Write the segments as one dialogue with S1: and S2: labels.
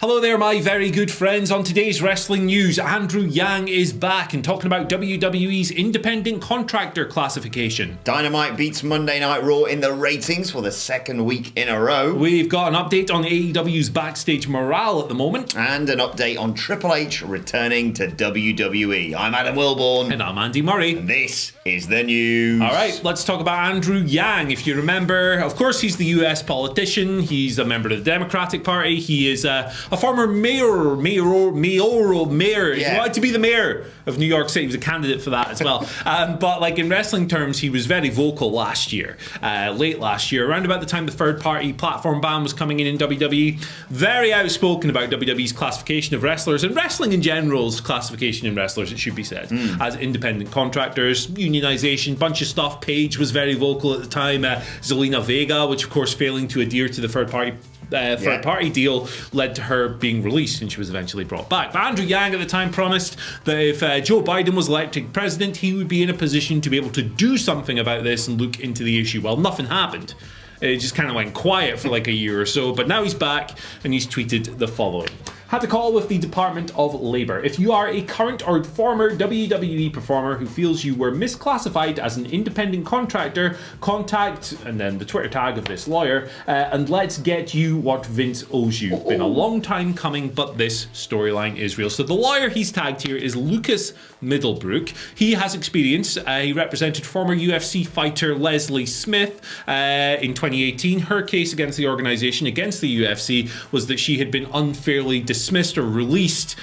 S1: Hello there, my very good friends. On today's wrestling news, Andrew Yang is back and talking about WWE's independent contractor classification.
S2: Dynamite beats Monday Night Raw in the ratings for the second week in a row.
S1: We've got an update on AEW's Backstage morale at the moment.
S2: And an update on Triple H returning to WWE. I'm Adam Wilborn.
S1: And I'm Andy Murray.
S2: And this is the news.
S1: All right, let's talk about Andrew Yang. If you remember, of course, he's the US politician. He's a member of the Democratic Party. He is a former mayor. He wanted to be the mayor of New York City. He was a candidate for that as well. But like in wrestling terms, he was very vocal last year, late last year, around about the time the third-party platform ban was coming in WWE. Very outspoken about WWE's classification of wrestlers and wrestling in general's classification in wrestlers, it should be said, as independent contractors, unionization, bunch of stuff. Paige was very vocal at the time. Zelina Vega, which of course failing to adhere to the third-party deal led to her being released, and she was eventually brought back. But Andrew Yang at the time promised that if Joe Biden was elected president, he would be in a position to be able to do something about this and look into the issue. Well, nothing happened. It just kind of went quiet for like a year or so, but now he's back and he's tweeted the following. Had a call with the Department of Labour. If you are a current or former WWE performer who feels you were misclassified as an independent contractor, contact, and then the Twitter tag of this lawyer, and let's get you what Vince owes you. Been a long time coming, but this storyline is real. So the lawyer he's tagged here is Lucas Middlebrook. He has experience. He represented former UFC fighter Leslie Smith in 2018. Her case against the organisation, against the UFC, was that she had been unfairly dismissed or released,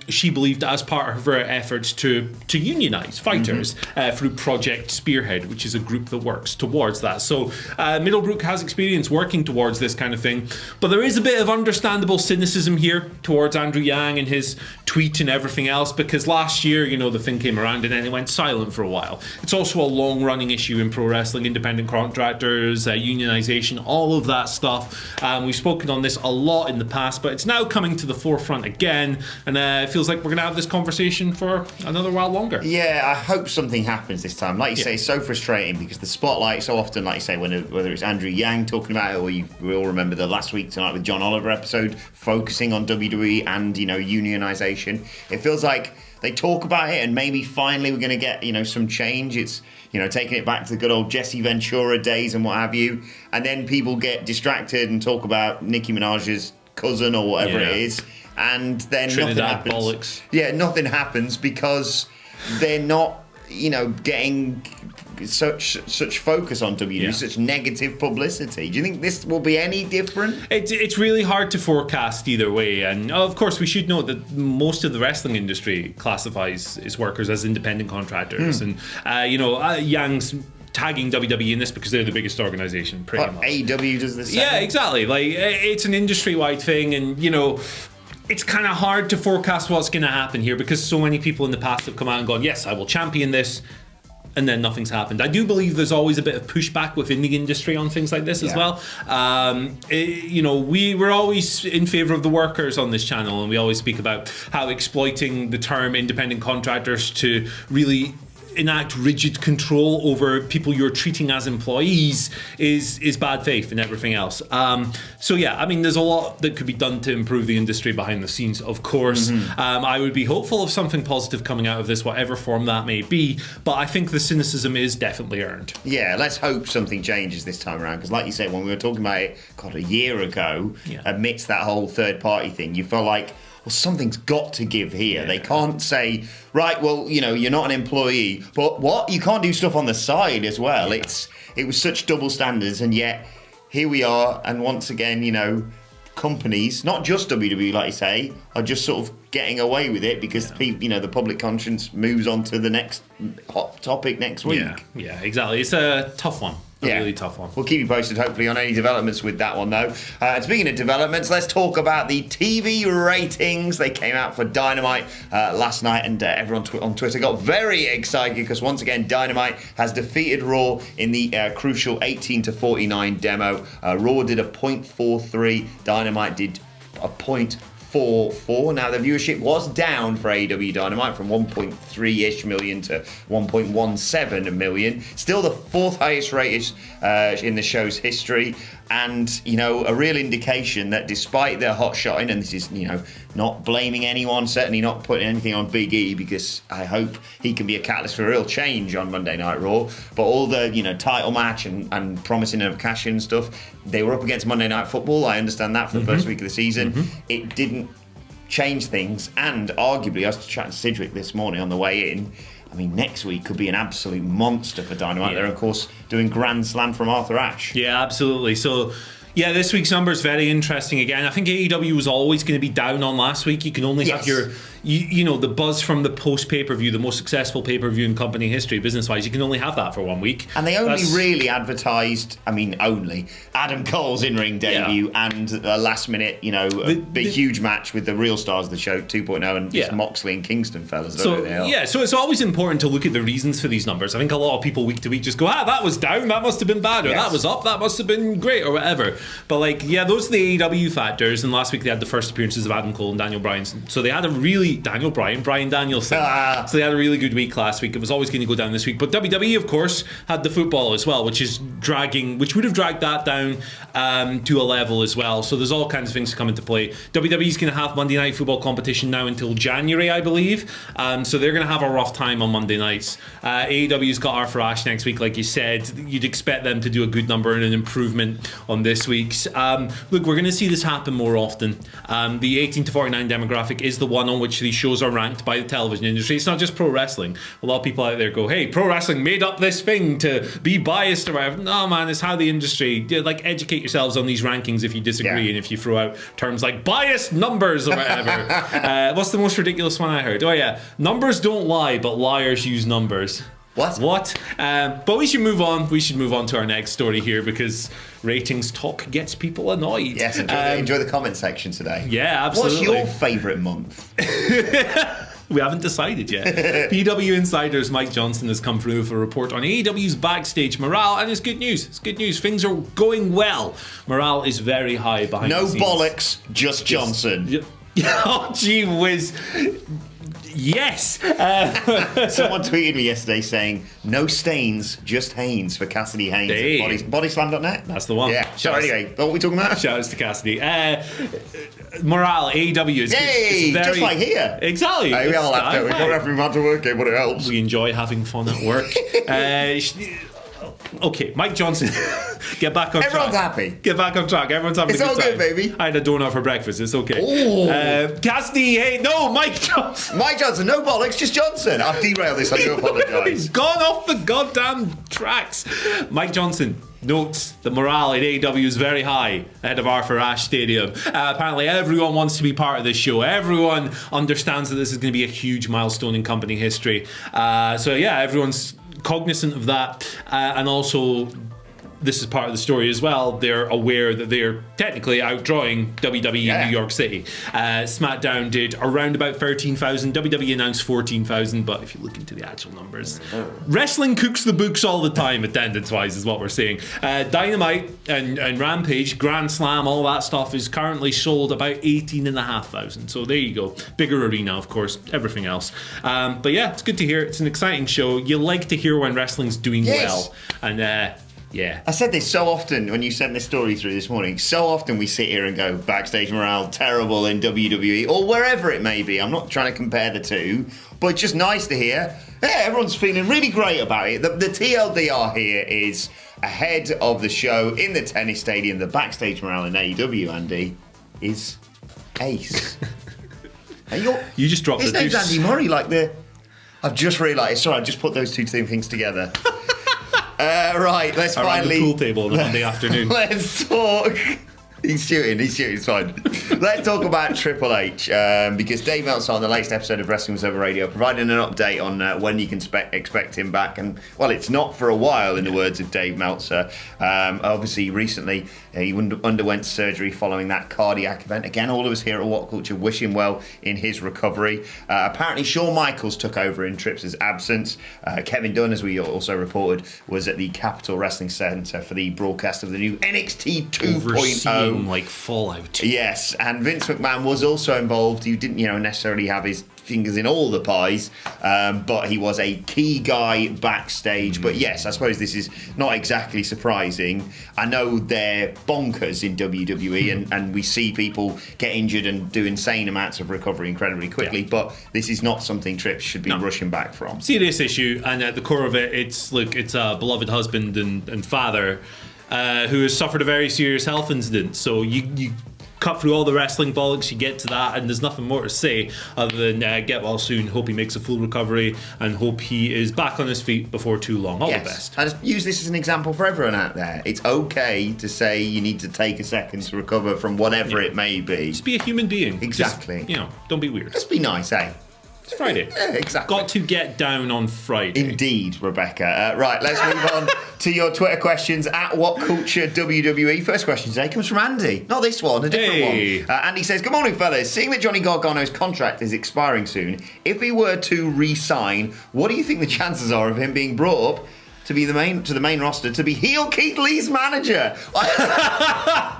S1: she believed, as part of her efforts to unionize fighters through Project Spearhead, which is a group that works towards that. So Middlebrook has experience working towards this kind of thing, but there is a bit of understandable cynicism here towards Andrew Yang and his tweet and everything else, because last year, you know, the thing came around and then it went silent for a while. It's also a long-running issue in pro wrestling, independent contractors, unionization, all of that stuff. We've spoken on this a lot in the past, but it's now coming to the forefront again, and it feels like we're going to have this conversation for another while longer.
S2: Yeah, I hope something happens this time. Like you say, it's so frustrating because the spotlight so often, like you say, whether it's Andrew Yang talking about it, or we all remember the last week tonight with John Oliver episode focusing on WWE and, you know, unionization. It feels like they talk about it and maybe finally we're going to get, you know, some change. It's, you know, taking it back to the good old Jesse Ventura days and what have you, and then people get distracted and talk about Nicki Minaj's cousin or whatever it is, and then
S1: Trinidad
S2: nothing happens.
S1: Bollocks.
S2: Yeah, nothing happens because they're not, you know, getting such focus on WWE, such negative publicity. Do you think this will be any different?
S1: It's really hard to forecast either way, and of course we should note that most of the wrestling industry classifies its workers as independent contractors, and Yang's tagging WWE in this because they're the biggest organization, pretty much.
S2: AEW does the same.
S1: Yeah, exactly. Like, it's an industry-wide thing, and, you know, it's kind of hard to forecast what's going to happen here because so many people in the past have come out and gone, yes, I will champion this, and then nothing's happened. I do believe there's always a bit of pushback within the industry on things like this as well. We're always in favour of the workers on this channel, and we always speak about how exploiting the term independent contractors to really enact rigid control over people you're treating as employees is bad faith and everything else. There's a lot that could be done to improve the industry behind the scenes, of course. I would be hopeful of something positive coming out of this, whatever form that may be, but I think the cynicism is definitely earned. Yeah,
S2: let's hope something changes this time around, because like you said, when we were talking about it, a year ago, amidst that whole third party thing, you felt like, well, something's got to give here. Yeah. They can't say, right, well, you know, you're not an employee, but what? You can't do stuff on the side as well. Yeah. It was such double standards, and yet here we are, and once again, you know, companies, not just WWE, like you say, are just sort of getting away with it because people, you know, the public conscience moves on to the next hot topic next week.
S1: Yeah, exactly. It's a tough one. A really tough one.
S2: We'll keep you posted, hopefully, on any developments with that one, though. Speaking of developments, let's talk about the TV ratings. They came out for Dynamite last night, and everyone on Twitter got very excited because, once again, Dynamite has defeated Raw in the crucial 18-49 demo. Raw did a .43. Dynamite did a .44. Now, the viewership was down for AEW Dynamite from 1.3-ish million to 1.17 million. Still the fourth highest rated in the show's history. and, you know, a real indication that despite their hot shotting, and this is, you know, not blaming anyone, certainly not putting anything on Big E, because I hope he can be a catalyst for real change on Monday Night Raw, but all the, you know, title match and promising of cash in stuff, they were up against Monday Night Football. I understand that for the first week of the season. It didn't change things, and arguably, I was chatting to Sidgwick this morning on the way in, I mean, next week could be an absolute monster for Dynamite. They're, of course, doing Grand Slam from Arthur Ashe.
S1: Yeah, absolutely. So, yeah, this week's number is very interesting again. I think AEW was always going to be down on last week. You can only have your, you know, the buzz from the post pay-per-view, the most successful pay-per-view in company history, business-wise. You can only have that for 1 week.
S2: And they only really advertised, Adam Cole's in-ring debut and a last-minute, you know, big huge match with the real stars of the show, 2.0, and just Moxley and Kingston fellas.
S1: So it's always important to look at the reasons for these numbers. I think a lot of people week to week just go, that was down, that must have been bad, or that was up, that must have been great, or whatever. But those are the AEW factors. And last week they had the first appearances of Adam Cole and Daniel Bryan. So they had a really Bryan Danielson. So they had a really good week last week. It was always going to go down this week. But WWE, of course, had the football as well, which would have dragged that down to a level as well. So there's all kinds of things to come into play. WWE's going to have Monday Night Football competition now until January, I believe. So they're going to have a rough time on Monday nights. AEW's got Arthur Ashe next week, like you said. You'd expect them to do a good number and an improvement on this week's. Look, we're going to see this happen more often. The 18 to 49 demographic is the one on which these shows are ranked by the television industry. It's not just pro wrestling. A lot of people out there go, hey, pro wrestling made up this thing to be biased or whatever. No, man, it's how the industry, educate yourselves on these rankings if you disagree and if you throw out terms like biased numbers or whatever. What's the most ridiculous one I heard? Oh, yeah. Numbers don't lie, but liars use numbers. What? But we should move on. We should move on to our next story here because ratings talk gets people annoyed.
S2: Yes, enjoy the comment section today.
S1: Yeah, absolutely.
S2: What's your favourite month?
S1: We haven't decided yet. PW Insider's Mike Johnson has come through with a report on AEW's Backstage morale, and it's good news. It's good news. Things are going well. Morale is very high behind the scenes.
S2: No bollocks, just Johnson.
S1: Oh, gee whiz. Yes.
S2: Someone tweeted me yesterday saying, no stains, just Haynes for Cassidy Haynes.
S1: Hey.
S2: Bodyslam.net?
S1: That's the one.
S2: Yeah. So anyway, what are we talking about?
S1: Shout outs to Cassidy. Morale, AEW is
S2: Yay!
S1: very,
S2: just like here.
S1: Exactly.
S2: Hey, we all have to. We've got every man to work here, but it helps.
S1: We enjoy having fun at work. Okay, Mike Johnson, get back on track.
S2: Everyone's happy.
S1: Get back on track. Everyone's having a good time.
S2: It's all good, baby.
S1: I had a donut for breakfast. It's okay. Cassidy, hey, no, Mike Johnson.
S2: Mike Johnson, no bollocks, just Johnson. I've derailed this. I do apologise.
S1: He's gone off the goddamn tracks. Mike Johnson notes the morale at AEW is very high ahead of Arthur Ashe Stadium. Apparently everyone wants to be part of this show. Everyone understands that this is going to be a huge milestone in company history. So yeah, everyone's cognizant of that, and also this is part of the story as well. They're aware that they're technically outdrawing WWE in New York City. SmackDown did around about 13,000. WWE announced 14,000, but if you look into the actual numbers, wrestling cooks the books all the time, attendance-wise, is what we're seeing. Dynamite and Rampage, Grand Slam, all that stuff is currently sold about 18,500. So there you go. Bigger arena, of course, everything else. But yeah, it's good to hear. It's an exciting show. You like to hear when wrestling's doing well. And yeah.
S2: I said this so often when you sent this story through this morning. So often we sit here and go, backstage morale terrible in WWE or wherever it may be. I'm not trying to compare the two, but it's just nice to hear. Yeah, everyone's feeling really great about it. The TLDR here is ahead of the show in the tennis stadium. The backstage morale in AEW, Andy, is ace.
S1: You just dropped
S2: his
S1: the
S2: name's
S1: deuce.
S2: Andy Murray, I've just realised. Sorry, I just put those two things together. Right, let's
S1: around
S2: finally...
S1: the pool table on a Monday afternoon.
S2: Let's talk... He's shooting, it's fine. Let's talk about Triple H, because Dave Meltzer on the latest episode of Wrestling Was Over Radio provided an update on when you can expect him back. And, well, it's not for a while, in the words of Dave Meltzer. Obviously, recently, he underwent surgery following that cardiac event. Again, all of us here at WhatCulture wish him well in his recovery. Apparently, Shawn Michaels took over in Trips' absence. Kevin Dunn, as we also reported, was at the Capitol Wrestling Center for the broadcast of the new NXT 2.0.
S1: Doom like Fallout.
S2: Yes, and Vince McMahon was also involved. He didn't, necessarily have his fingers in all the pies, but he was a key guy backstage. But yes, I suppose this is not exactly surprising. I know they're bonkers in WWE, and we see people get injured and do insane amounts of recovery incredibly quickly, but this is not something Trips should be rushing back from.
S1: Serious issue, and at the core of it, it's a beloved husband and father who has suffered a very serious health incident. So you cut through all the wrestling bollocks, you get to that, and there's nothing more to say other than get well soon, hope he makes a full recovery, and hope he is back on his feet before too long. All the best.
S2: I just use this as an example for everyone out there. It's okay to say you need to take a second to recover from whatever it may be.
S1: Just be a human being.
S2: Exactly.
S1: Just, don't be weird.
S2: Just be nice, eh?
S1: It's Friday.
S2: Yeah, exactly.
S1: Got to get down on Friday.
S2: Indeed, Rebecca. Right, let's move on to your Twitter questions at WhatCulture WWE. First question today comes from Andy. Not this one, a different one. Andy says, good morning, fellas. Seeing that Johnny Gargano's contract is expiring soon, if he were to re-sign, what do you think the chances are of him being brought up to be the main roster to be heel Keith Lee's manager?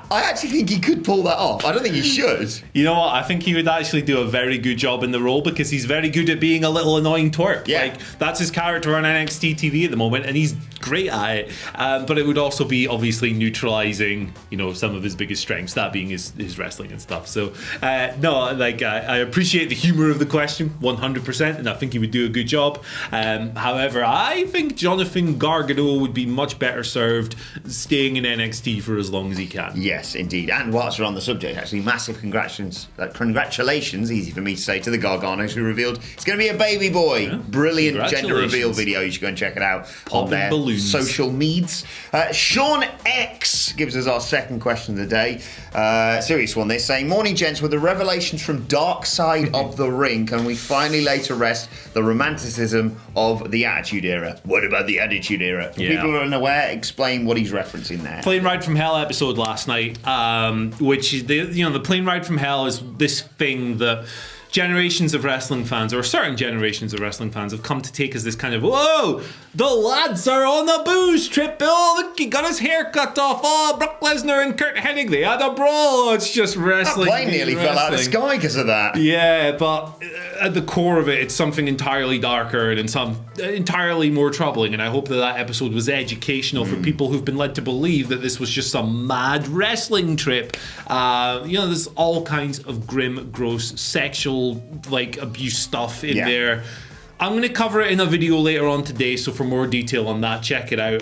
S2: I actually think he could pull that off. I don't think he should.
S1: You know what? I think he would actually do a very good job in the role because he's very good at being a little annoying twerp.
S2: Yeah.
S1: Like, that's his character on NXT TV at the moment, and he's great at it. But it would also be obviously neutralizing, some of his biggest strengths, that being his wrestling and stuff. So, I appreciate the humor of the question 100%, and I think he would do a good job. However, I think Jonathan Gargano would be much better served staying in NXT for as long as he can.
S2: Yes, indeed. And whilst we're on the subject, actually, massive congratulations, easy for me to say, to the Garganos who revealed it's going to be a baby boy. Yeah. Brilliant gender reveal video. You should go and check it out on their social medias. Sean X gives us our second question of the day. Serious one, this, saying, morning, gents. With the revelations from Dark Side of the Ring, can we finally lay to rest the romanticism of the Attitude Era? What about the Attitude Era? For people who are unaware, explain what he's referencing there.
S1: Plane Ride from Hell episode last night, which the Plane Ride from Hell is this thing that generations of wrestling fans, or certain generations of wrestling fans, have come to take as this kind of, whoa, the lads are on a booze trip. Oh, look, he got his hair cut off. Oh, Brock Lesnar and Kurt Hennig, they had a brawl. It's just wrestling.
S2: That plane nearly fell out of the sky because of that.
S1: Yeah, but at the core of it, it's something entirely darker and some entirely more troubling. And I hope that episode was educational for people who've been led to believe that this was just some mad wrestling trip. There's all kinds of grim, gross, sexual abuse stuff in there. I'm going to cover it in a video later on today, so for more detail on that, check it out.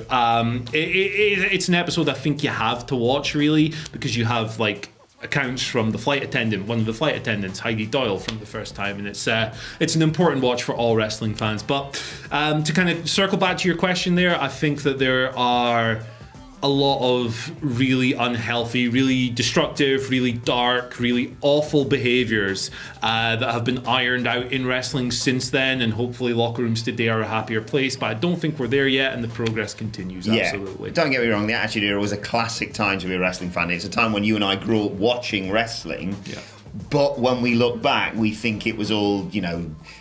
S1: It's an episode I think you have to watch, really, because you have accounts from the flight attendant, one of the flight attendants, Heidi Doyle, from the first time, and it's an important watch for all wrestling fans. But to kind of circle back to your question there, I think that there are a lot of really unhealthy, really destructive, really dark, really awful behaviors that have been ironed out in wrestling since then, and hopefully locker rooms today are a happier place, but I don't think we're there yet, and the progress continues, absolutely.
S2: Don't get me wrong, the Attitude Era was a classic time to be a wrestling fan. It's a time when you and I grew up watching wrestling. Yeah. But when we look back, we think it was all,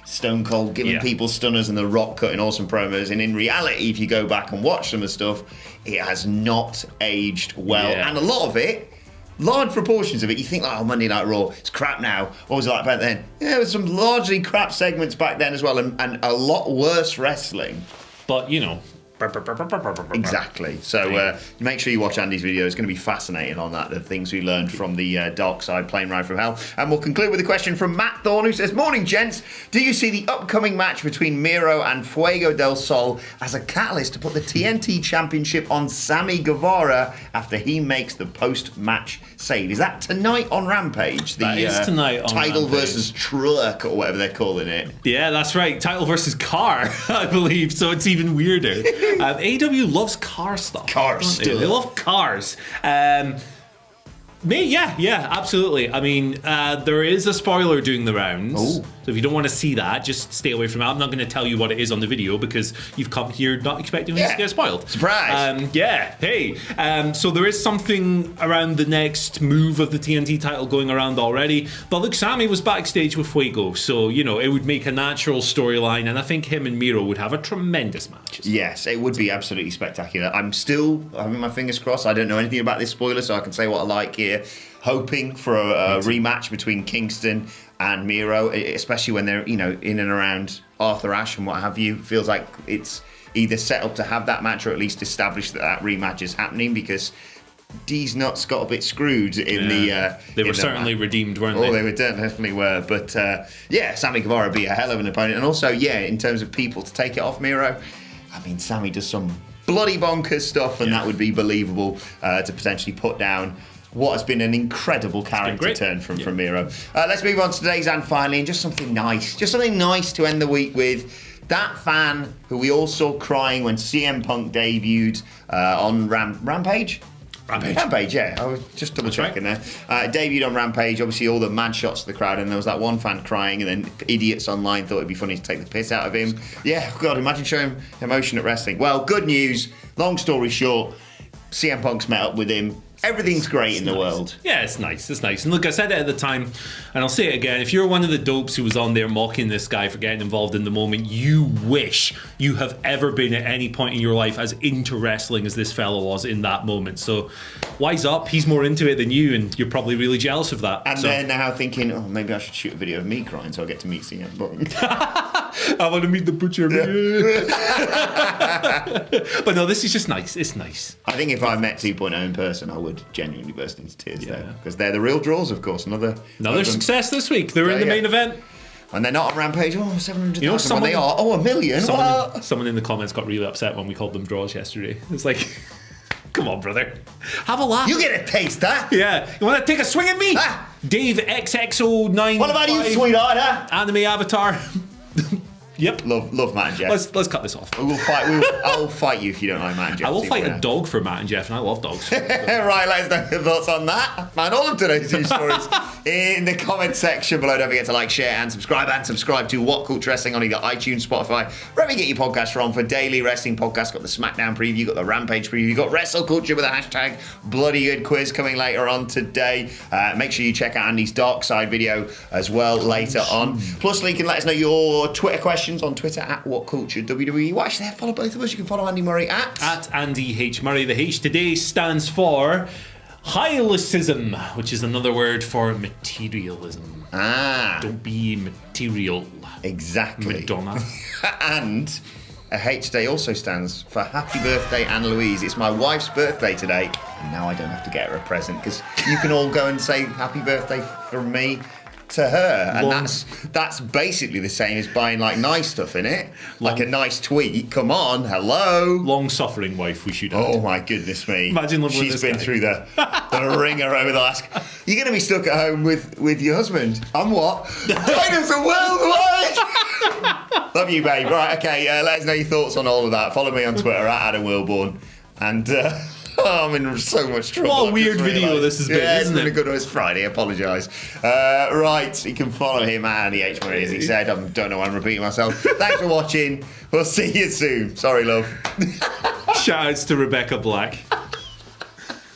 S2: Stone Cold giving people stunners and The Rock cutting awesome promos. And in reality, if you go back and watch some of the stuff, it has not aged well. Yeah. And a lot of it, large proportions of it, you think, Monday Night Raw, it's crap now. What was it like back then? Yeah, there was some largely crap segments back then as well, and a lot worse wrestling.
S1: But,
S2: Exactly. So make sure you watch Andy's video. It's going to be fascinating on that, the things we learned from the Dark Side Plane Ride from Hell. And we'll conclude with a question from Matt Thorne, who says, morning, gents. Do you see the upcoming match between Miro and Fuego del Sol as a catalyst to put the TNT Championship on Sammy Guevara after he makes the post-match save? Is that tonight on Rampage?
S1: That is tonight on
S2: Title
S1: Rampage.
S2: versus truck, or whatever they're calling it.
S1: Yeah, that's right. Title versus car, I believe. So it's even weirder. AEW loves car stuff. They love cars. Yeah, absolutely. I mean, there is a spoiler doing the rounds. So if you don't want to see that, just stay away from it. I'm not going to tell you what it is on the video because you've come here not expecting things to get spoiled.
S2: Surprise!
S1: So there is something around the next move of the TNT title going around already. But look, Sammy was backstage with Fuego, so, you know, it would make a natural storyline, and I think him and Miro would have a tremendous match.
S2: Yes, it would be absolutely spectacular. I'm still having my fingers crossed. I don't know anything about this spoiler, so I can say what I like here. Hoping for a rematch between Kingston and Miro, especially when they're, you know, in and around Arthur Ashe and what have you. Feels like it's either set up to have that match or at least establish that rematch is happening, because D's nuts got a bit screwed in the...
S1: they were certainly redeemed, weren't they?
S2: Oh, they definitely were. But, Sammy Guevara would be a hell of an opponent. And also, in terms of people to take it off Miro, I mean, Sammy does some bloody bonkers stuff, and that would be believable to potentially put down what has been an incredible character turn from Miro. Let's move on to today's and finally, and just something nice to end the week with. That fan who we all saw crying when CM Punk debuted on Rampage? Rampage, yeah. I was just double checking there. Debuted on Rampage, obviously all the mad shots to the crowd, and there was that one fan crying, and then idiots online thought it'd be funny to take the piss out of him. Yeah, God, imagine showing emotion at wrestling. Well, good news. Long story short, CM Punk's met up with him. Everything's great in the world.
S1: Yeah, it's nice. And look, I said it at the time, and I'll say it again. If you're one of the dopes who was on there mocking this guy for getting involved in the moment, you wish you have ever been at any point in your life as into wrestling as this fellow was in that moment. So, wise up. He's more into it than you, and you're probably really jealous of that.
S2: And they're now thinking, oh, maybe I should shoot a video of me crying so I get to meet CM Punk.
S1: I want to meet the butcher. But no, this is just nice. It's nice.
S2: I think if I met 2.0 in person, I would genuinely burst into tears there, because they're the real draws, of course. Another
S1: success this week. They're in the main event.
S2: And they're not on Rampage. 700,000. They are. 1 million.
S1: Someone in the comments got really upset when we called them draws yesterday. It's like, come on, brother. Have a laugh.
S2: You get a taste, huh?
S1: Yeah. You want to take a swing at me? Dave XXO9.
S2: What about you, sweetheart, huh?
S1: Anime avatar. Yep.
S2: Love Matt and Jeff.
S1: Let's cut this off.
S2: I'll fight you if you don't like Matt and Jeff.
S1: I will fight a dog for Matt and Jeff, and I love dogs.
S2: Right, let us know your thoughts on that. And all of today's news stories in the comment section below. Don't forget to like, share, and subscribe. And subscribe to WhatCulture Wrestling on either iTunes, Spotify, wherever you get your podcasts from, for daily wrestling podcasts. Got the SmackDown preview, got the Rampage preview, got Wrestle Culture with a hashtag Bloody Good quiz coming later on today. Make sure you check out Andy's Dark Side video as well later on. Plus, you can let us know your Twitter questions on Twitter at WhatCulture WWE. Watch there, follow both of us. You can follow Andy Murray at
S1: Andy H. Murray. The H today stands for Hylicism, which is another word for materialism. Don't be material.
S2: Exactly.
S1: Madonna.
S2: And a H today also stands for Happy Birthday, Anne Louise. It's my wife's birthday today, and now I don't have to get her a present, because you can all go and say happy birthday from me to her, and that's basically the same as buying like nice stuff, in it, like a nice tweet. Come on, hello.
S1: Long-suffering wife, we should add.
S2: Oh my goodness me!
S1: Imagine living with this
S2: She's been through the ringer over the last. You're going to be stuck at home with your husband. I'm what? Dinosaur worldwide. Love you, babe. Right, okay. Let us know your thoughts on all of that. Follow me on Twitter at Adam Wilborn, and. I'm in so much trouble.
S1: What a weird video this has been, isn't it?
S2: It's been a good one. It's Friday. I apologise. Right, you can follow him at Andy H. Murray, as he said. I don't know why I'm repeating myself. Thanks for watching. We'll see you soon. Sorry, love.
S1: Shout outs to Rebecca Black.